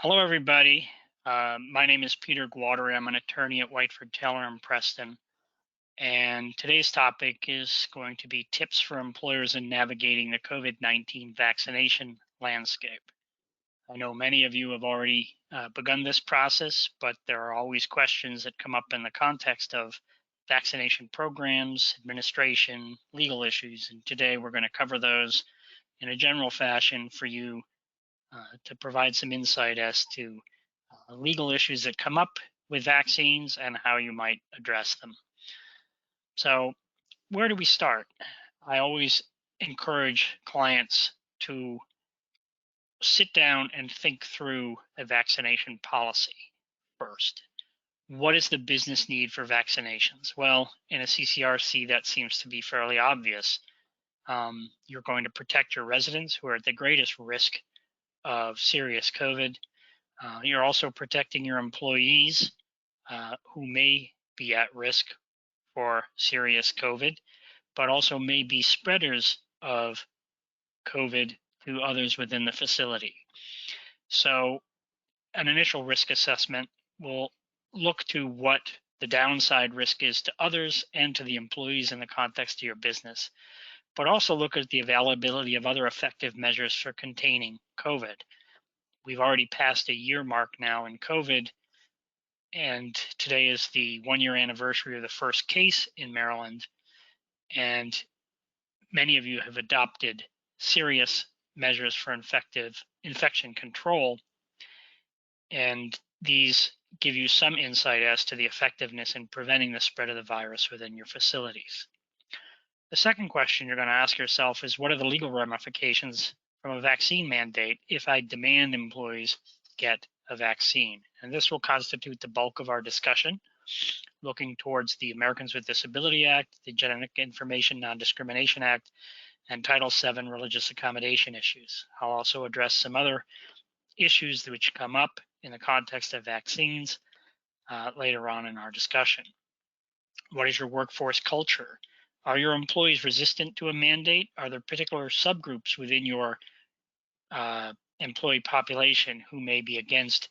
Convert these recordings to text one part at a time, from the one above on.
Hello, everybody. My name is Peter Guadari. I'm an attorney at Whiteford Taylor in Preston. And today's topic is going to be tips for employers in navigating the COVID-19 vaccination landscape. I know many of you have already begun this process, but there are always questions that come up in the context of vaccination programs, administration, legal issues. And today we're going to cover those in a general fashion for you to provide some insight as to legal issues that come up with vaccines and how you might address them. So, where do we start? I always encourage clients to sit down and think through a vaccination policy first. What is the business need for vaccinations? Well, in a CCRC, that seems to be fairly obvious. You're going to protect your residents who are at the greatest risk of serious COVID. You're also protecting your employees who may be at risk for serious COVID, but also may be spreaders of COVID to others within the facility. So an initial risk assessment will look to what the downside risk is to others and to the employees in the context of your business, but also look at the availability of other effective measures for containing COVID. We've already passed a year mark now in COVID, and today is the 1-year anniversary of the first case in Maryland. And many of you have adopted serious measures for infection control. And these give you some insight as to the effectiveness in preventing the spread of the virus within your facilities. The second question you're going to ask yourself is, what are the legal ramifications from a vaccine mandate if I demand employees get a vaccine? And this will constitute the bulk of our discussion, looking towards the Americans with Disability Act, the Genetic Information Non-Discrimination Act, and Title VII religious accommodation issues. I'll also address some other issues which come up in the context of vaccines later on in our discussion. What is your workforce culture? Are your employees resistant to a mandate? Are there particular subgroups within your employee population who may be against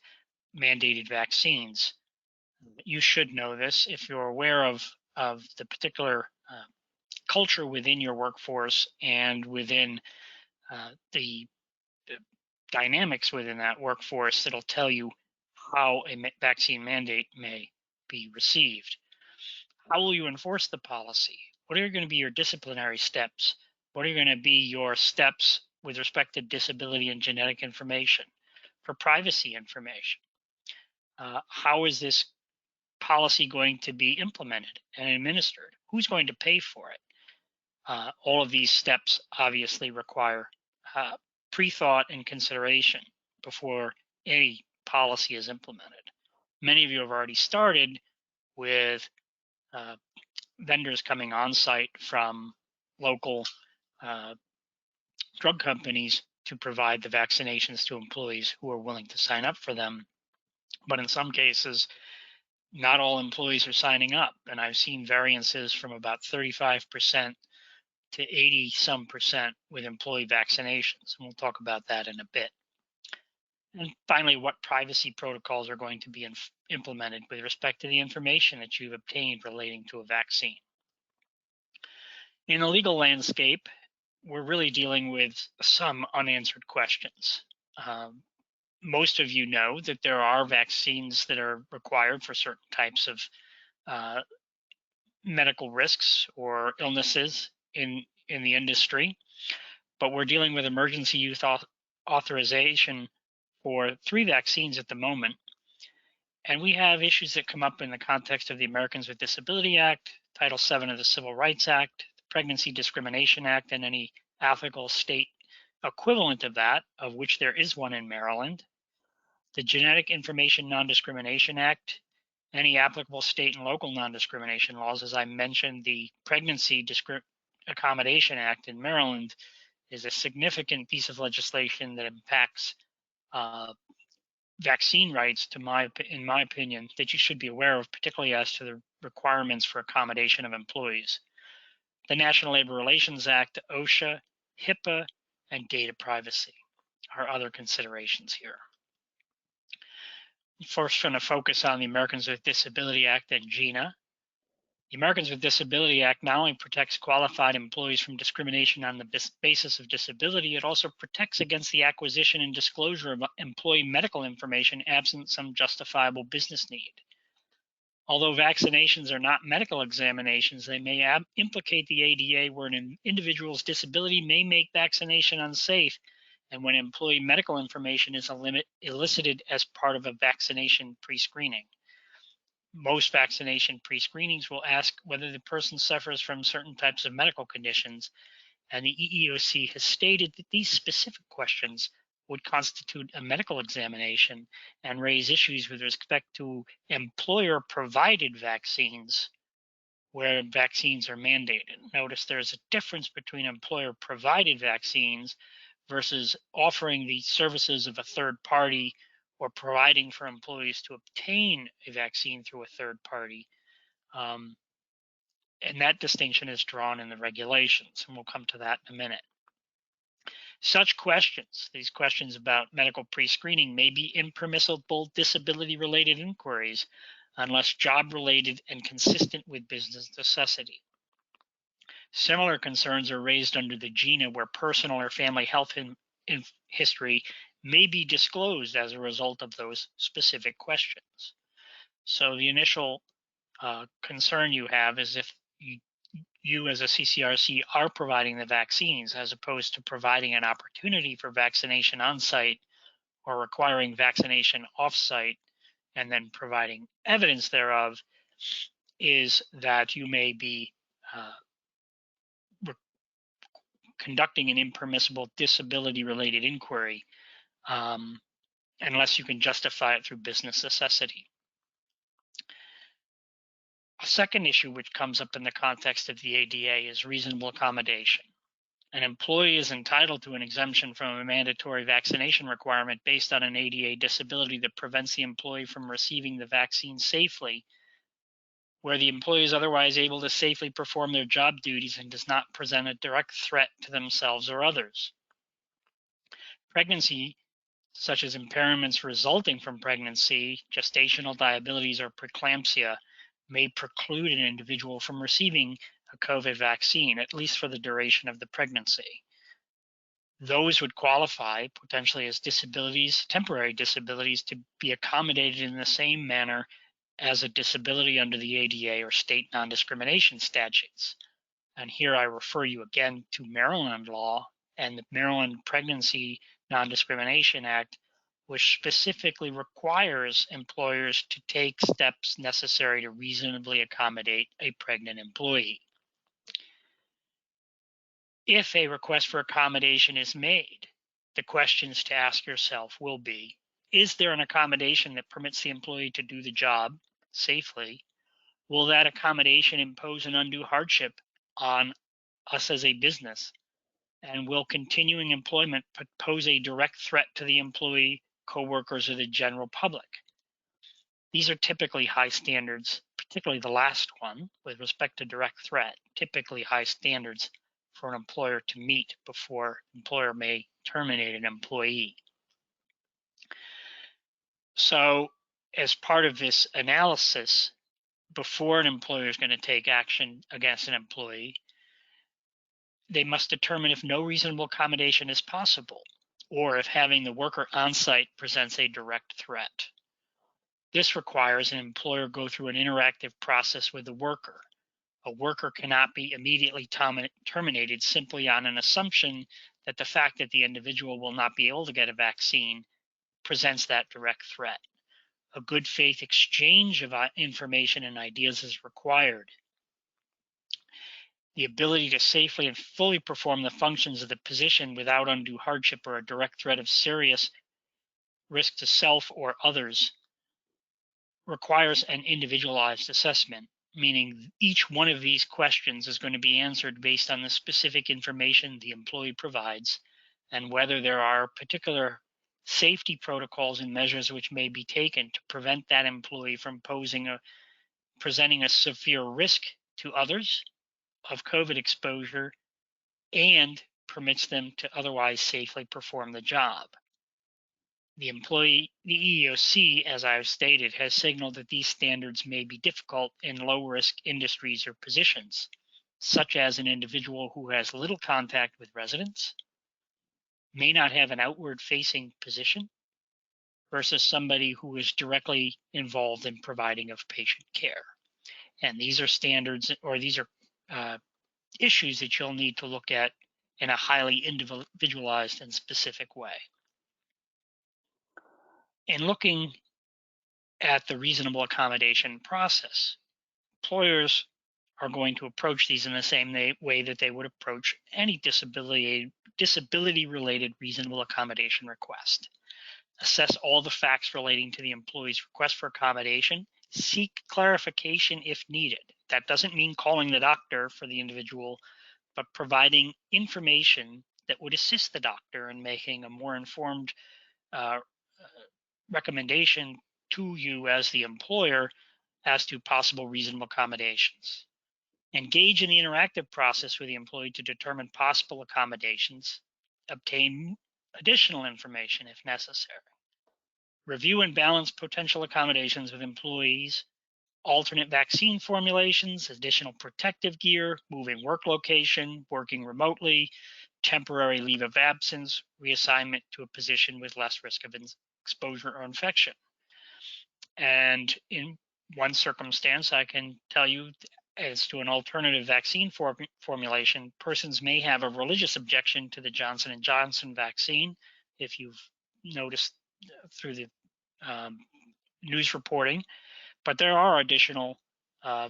mandated vaccines? You should know this if you're aware of the particular culture within your workforce and within the dynamics within that workforce that'll tell you how a vaccine mandate may be received. How will you enforce the policy? What are going to be your disciplinary steps? What are going to be your steps with respect to disability and genetic information, for privacy information? How is this policy going to be implemented and administered? Who's going to pay for it? All of these steps obviously require pre-thought and consideration before any policy is implemented. Many of you have already started with vendors coming on site from local drug companies to provide the vaccinations to employees who are willing to sign up for them. But in some cases, not all employees are signing up. And I've seen variances from about 35% to 80-some% with employee vaccinations. And we'll talk about that in a bit. And finally, what privacy protocols are going to be implemented with respect to the information that you've obtained relating to a vaccine. In the legal landscape, we're really dealing with some unanswered questions. Most of you know that there are vaccines that are required for certain types of medical risks or illnesses in the industry, but we're dealing with emergency use authorization for 3 vaccines at the moment. And we have issues that come up in the context of the Americans with Disability Act, Title VII of the Civil Rights Act, the Pregnancy Discrimination Act, and any applicable state equivalent of that, of which there is one in Maryland, the Genetic Information Non-Discrimination Act, any applicable state and local non-discrimination laws. As I mentioned, the Pregnancy Accommodation Act in Maryland is a significant piece of legislation that impacts vaccine rights, in my opinion, that you should be aware of, particularly as to the requirements for accommodation of employees. The National Labor Relations Act, OSHA, HIPAA, and data privacy are other considerations here. First, going to focus on the Americans with Disability Act and GINA. The Americans with Disability Act not only protects qualified employees from discrimination on the basis of disability, it also protects against the acquisition and disclosure of employee medical information absent some justifiable business need. Although vaccinations are not medical examinations, they may implicate the ADA where an individual's disability may make vaccination unsafe, and when employee medical information is elicited as part of a vaccination pre-screening. Most vaccination pre-screenings will ask whether the person suffers from certain types of medical conditions, and the EEOC has stated that these specific questions would constitute a medical examination and raise issues with respect to employer-provided vaccines where vaccines are mandated. Notice there's a difference between employer-provided vaccines versus offering the services of a third party or providing for employees to obtain a vaccine through a third party. And that distinction is drawn in the regulations, and we'll come to that in a minute. Such questions, these questions about medical pre-screening, may be impermissible disability-related inquiries unless job-related and consistent with business necessity. Similar concerns are raised under the GINA where personal or family health history may be disclosed as a result of those specific questions. So the initial concern you have is if you as a CCRC are providing the vaccines as opposed to providing an opportunity for vaccination on site or requiring vaccination off site and then providing evidence thereof, is that you may be conducting an impermissible disability-related inquiry unless you can justify it through business necessity. A second issue which comes up in the context of the ADA is reasonable accommodation. An employee is entitled to an exemption from a mandatory vaccination requirement based on an ADA disability that prevents the employee from receiving the vaccine safely, where the employee is otherwise able to safely perform their job duties and does not present a direct threat to themselves or others. Pregnancy, such as impairments resulting from pregnancy, gestational diabetes, or preeclampsia, may preclude an individual from receiving a COVID vaccine, at least for the duration of the pregnancy. Those would qualify potentially as disabilities, temporary disabilities, to be accommodated in the same manner as a disability under the ADA or state non-discrimination statutes. And here I refer you again to Maryland law and the Maryland Pregnancy Non-Discrimination Act, which specifically requires employers to take steps necessary to reasonably accommodate a pregnant employee. If a request for accommodation is made, the questions to ask yourself will be, is there an accommodation that permits the employee to do the job safely? Will that accommodation impose an undue hardship on us as a business? And will continuing employment pose a direct threat to the employee, coworkers, or the general public? These are typically high standards, particularly the last one with respect to direct threat, typically high standards for an employer to meet before an employer may terminate an employee. So as part of this analysis, before an employer is going to take action against an employee, they must determine if no reasonable accommodation is possible, or if having the worker on site presents a direct threat. This requires an employer go through an interactive process with the worker. A worker cannot be immediately terminated simply on an assumption that the fact that the individual will not be able to get a vaccine presents that direct threat. A good faith exchange of information and ideas is required. The ability to safely and fully perform the functions of the position without undue hardship or a direct threat of serious risk to self or others requires an individualized assessment, meaning each one of these questions is going to be answered based on the specific information the employee provides and whether there are particular safety protocols and measures which may be taken to prevent that employee from presenting a severe risk to others of COVID exposure and permits them to otherwise safely perform the job. The EEOC, as I've stated, has signaled that these standards may be difficult in low-risk industries or positions, such as an individual who has little contact with residents, may not have an outward-facing position, versus somebody who is directly involved in providing of patient care. And these are standards, or these are issues that you'll need to look at in a highly individualized and specific way. In looking at the reasonable accommodation process, employers are going to approach these in the same way that they would approach any disability-related reasonable accommodation request. Assess all the facts relating to the employee's request for accommodation. Seek clarification if needed. That doesn't mean calling the doctor for the individual, but providing information that would assist the doctor in making a more informed recommendation to you as the employer as to possible reasonable accommodations. Engage in the interactive process with the employee to determine possible accommodations. Obtain additional information if necessary. Review and balance potential accommodations with employees, alternate vaccine formulations, additional protective gear, moving work location, working remotely, temporary leave of absence, reassignment to a position with less risk of exposure or infection. And in one circumstance, I can tell you as to an alternative vaccine formulation, persons may have a religious objection to the Johnson & Johnson vaccine. If you've noticed through the news reporting, but there are additional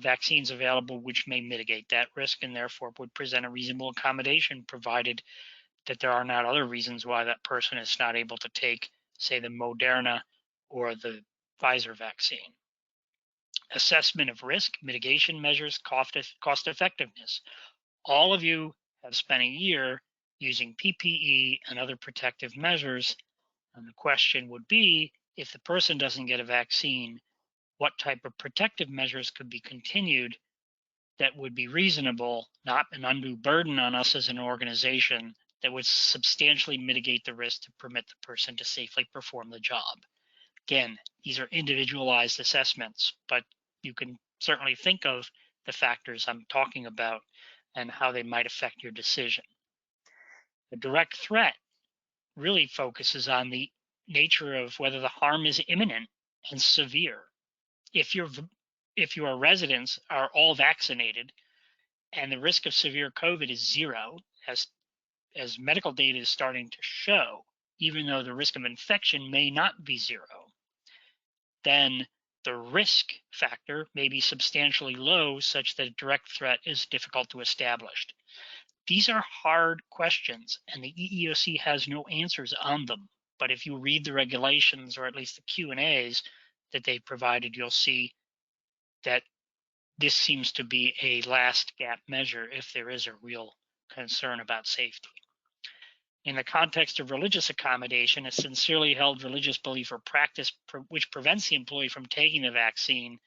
vaccines available which may mitigate that risk and therefore would present a reasonable accommodation, provided that there are not other reasons why that person is not able to take, say, the Moderna or the Pfizer vaccine. Assessment of risk, mitigation measures, cost effectiveness. All of you have spent a year using PPE and other protective measures, and the question would be, if the person doesn't get a vaccine, what type of protective measures could be continued that would be reasonable, not an undue burden on us as an organization, that would substantially mitigate the risk to permit the person to safely perform the job. Again, these are individualized assessments, but you can certainly think of the factors I'm talking about and how they might affect your decision. The direct threat really focuses on the nature of whether the harm is imminent and severe. If your residents are all vaccinated and the risk of severe COVID is zero, as medical data is starting to show, even though the risk of infection may not be zero, then the risk factor may be substantially low, such that a direct threat is difficult to establish. These are hard questions, and the EEOC has no answers on them. But if you read the regulations, or at least the Q&As that they provided, you'll see that this seems to be a last gap measure if there is a real concern about safety. In the context of religious accommodation, a sincerely held religious belief or practice which prevents the employee from taking the vaccine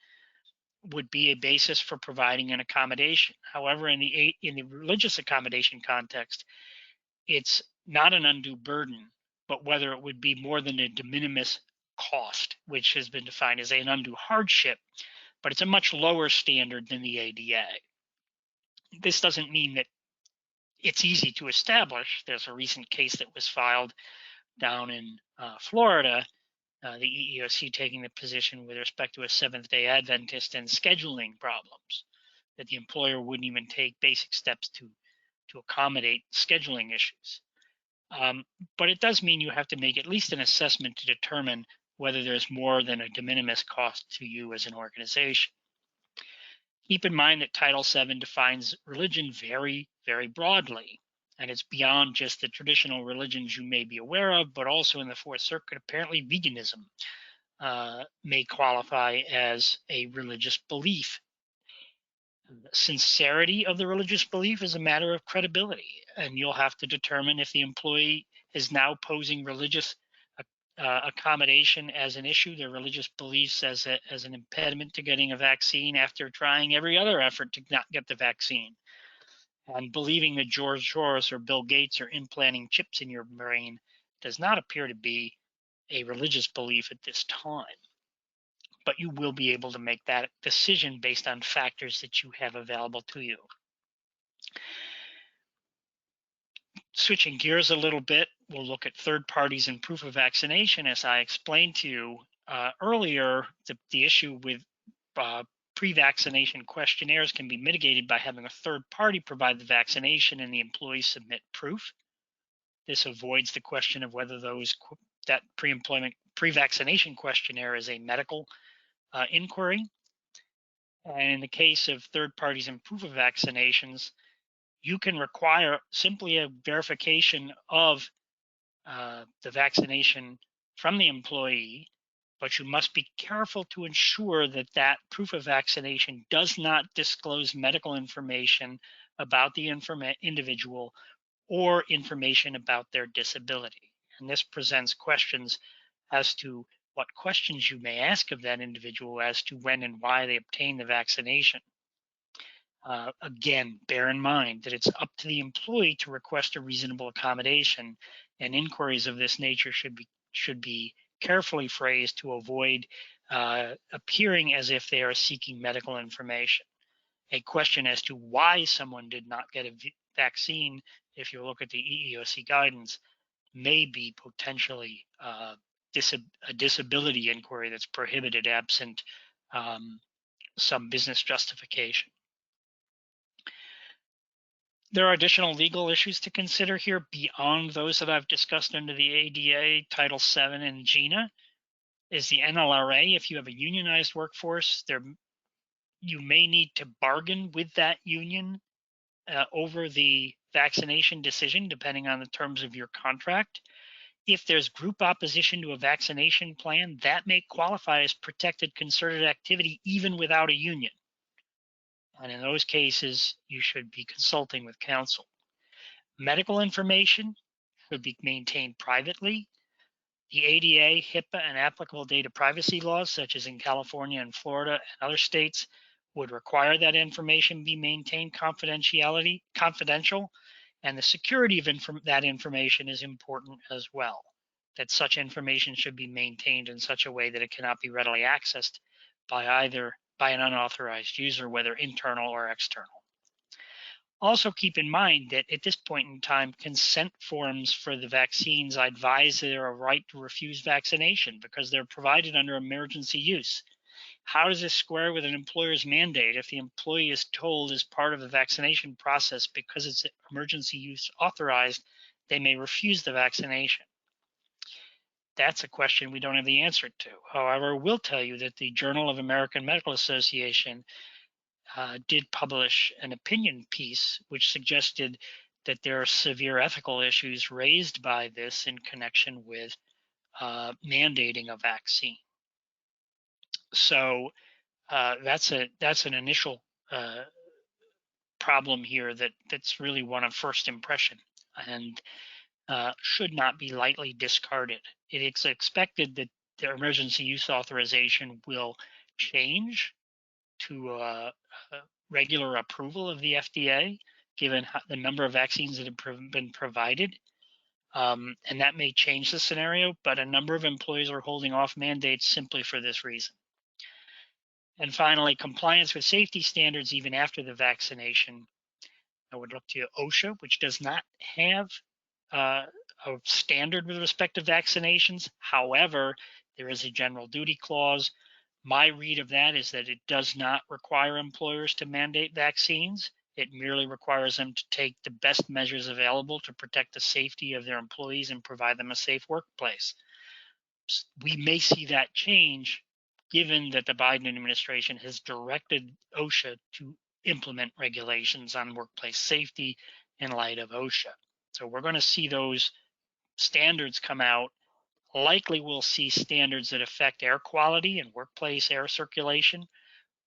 would be a basis for providing an accommodation. However, in the religious accommodation context, it's not an undue burden, but whether it would be more than a de minimis cost, which has been defined as an undue hardship, but it's a much lower standard than the ADA. This doesn't mean that it's easy to establish. There's a recent case that was filed down in Florida, the EEOC taking the position with respect to a Seventh-day Adventist and scheduling problems, that the employer wouldn't even take basic steps to accommodate scheduling issues. But it does mean you have to make at least an assessment to determine whether there's more than a de minimis cost to you as an organization. Keep in mind that Title VII defines religion very, very broadly, and it's beyond just the traditional religions you may be aware of, but also in the Fourth Circuit, apparently veganism may qualify as a religious belief. The sincerity of the religious belief is a matter of credibility, and you'll have to determine if the employee is now posing religious accommodation as an issue, their religious beliefs as an impediment to getting a vaccine after trying every other effort to not get the vaccine. And believing that George Soros or Bill Gates are implanting chips in your brain does not appear to be a religious belief at this time. But you will be able to make that decision based on factors that you have available to you. Switching gears a little bit, we'll look at third parties and proof of vaccination. As I explained to you earlier, the issue with pre-vaccination questionnaires can be mitigated by having a third party provide the vaccination and the employee submit proof. This avoids the question of whether that pre-vaccination questionnaire is a medical inquiry. And in the case of third parties and proof of vaccinations, you can require simply a verification of the vaccination from the employee, but you must be careful to ensure that that proof of vaccination does not disclose medical information about the individual or information about their disability. And this presents questions as to what questions you may ask of that individual as to when and why they obtained the vaccination. Again, bear in mind that it's up to the employee to request a reasonable accommodation, and inquiries of this nature should be carefully phrased to avoid appearing as if they are seeking medical information. A question as to why someone did not get a vaccine, if you look at the EEOC guidance, may be potentially a disability inquiry that's prohibited absent some business justification. There are additional legal issues to consider here beyond those that I've discussed under the ADA, Title VII, and GINA. Is the NLRA. If you have a unionized workforce, you may need to bargain with that union over the vaccination decision, depending on the terms of your contract. If there's group opposition to a vaccination plan, that may qualify as protected concerted activity even without a union. And in those cases, you should be consulting with counsel. Medical information should be maintained privately. The ADA, HIPAA, and applicable data privacy laws, such as in California and Florida and other states, would require that information be maintained confidential, and the security of that information is important as well, that such information should be maintained in such a way that it cannot be readily accessed by an unauthorized user, whether internal or external. Also keep in mind that at this point in time, consent forms for the vaccines, I advise there are a right to refuse vaccination because they're provided under emergency use. How does this square with an employer's mandate if the employee is told as part of the vaccination process because it's emergency use authorized, they may refuse the vaccination? That's a question we don't have the answer to. However, we'll tell you that the Journal of American Medical Association did publish an opinion piece which suggested that there are severe ethical issues raised by this in connection with mandating a vaccine. So that's an initial problem here that's really one of first impression and should not be lightly discarded. It is expected that the emergency use authorization will change to regular approval of the FDA, given the number of vaccines that have been provided. And that may change the scenario, but a number of employees are holding off mandates simply for this reason. And finally, compliance with safety standards even after the vaccination. I would look to OSHA, which does not have a standard with respect to vaccinations. However, there is a general duty clause. My read of that is that it does not require employers to mandate vaccines. It merely requires them to take the best measures available to protect the safety of their employees and provide them a safe workplace. We may see that change given that the Biden administration has directed OSHA to implement regulations on workplace safety in light of OSHA. So we're going to see those standards come out. Likely we'll see standards that affect air quality and workplace air circulation,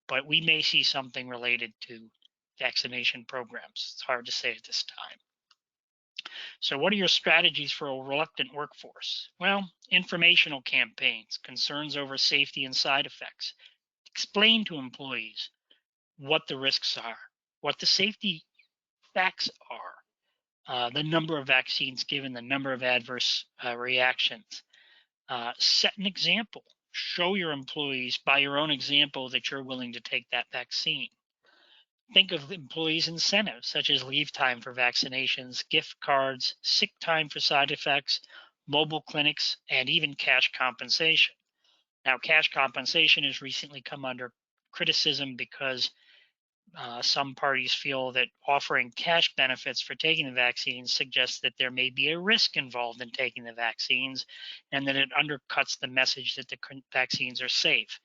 but we may see something related to vaccination programs. It's hard to say at this time. So what are your strategies for a reluctant workforce? Well, informational campaigns, concerns over safety and side effects. Explain to employees what the risks are, what the safety facts are, the number of vaccines given, the number of adverse reactions. Set an example. Show your employees by your own example that you're willing to take that vaccine. Think of employees' incentives, such as leave time for vaccinations, gift cards, sick time for side effects, mobile clinics, and even cash compensation. Now, cash compensation has recently come under criticism because some parties feel that offering cash benefits for taking the vaccines suggests that there may be a risk involved in taking the vaccines and that it undercuts the message that the vaccines are safe.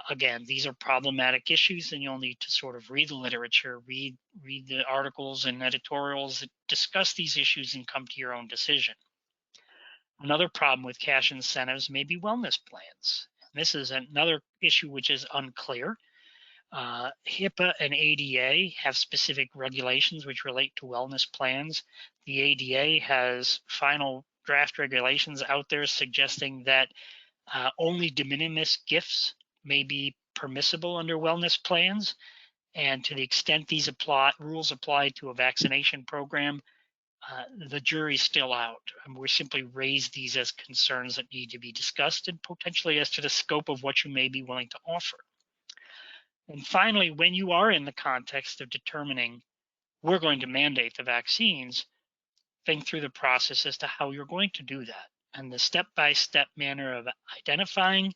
Again, these are problematic issues, and you'll need to sort of read the literature, read the articles and editorials that discuss these issues and come to your own decision. Another problem with cash incentives may be wellness plans. This is another issue which is unclear. HIPAA and ADA have specific regulations which relate to wellness plans. The ADA has final draft regulations out there suggesting that only de minimis gifts may be permissible under wellness plans. And to the extent these rules apply to a vaccination program, the jury's still out. And we simply raise these as concerns that need to be discussed and potentially as to the scope of what you may be willing to offer. And finally, when you are in the context of determining we're going to mandate the vaccines, think through the process as to how you're going to do that and the step-by-step manner of identifying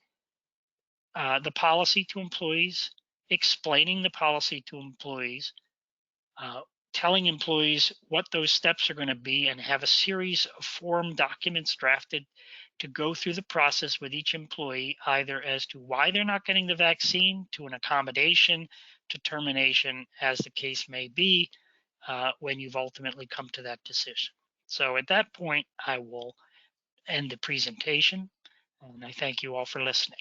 the policy to employees, explaining the policy to employees, telling employees what those steps are going to be, and have a series of form documents drafted to go through the process with each employee, either as to why they're not getting the vaccine, to an accommodation, to termination, as the case may be, when you've ultimately come to that decision. So at that point, I will end the presentation, and I thank you all for listening.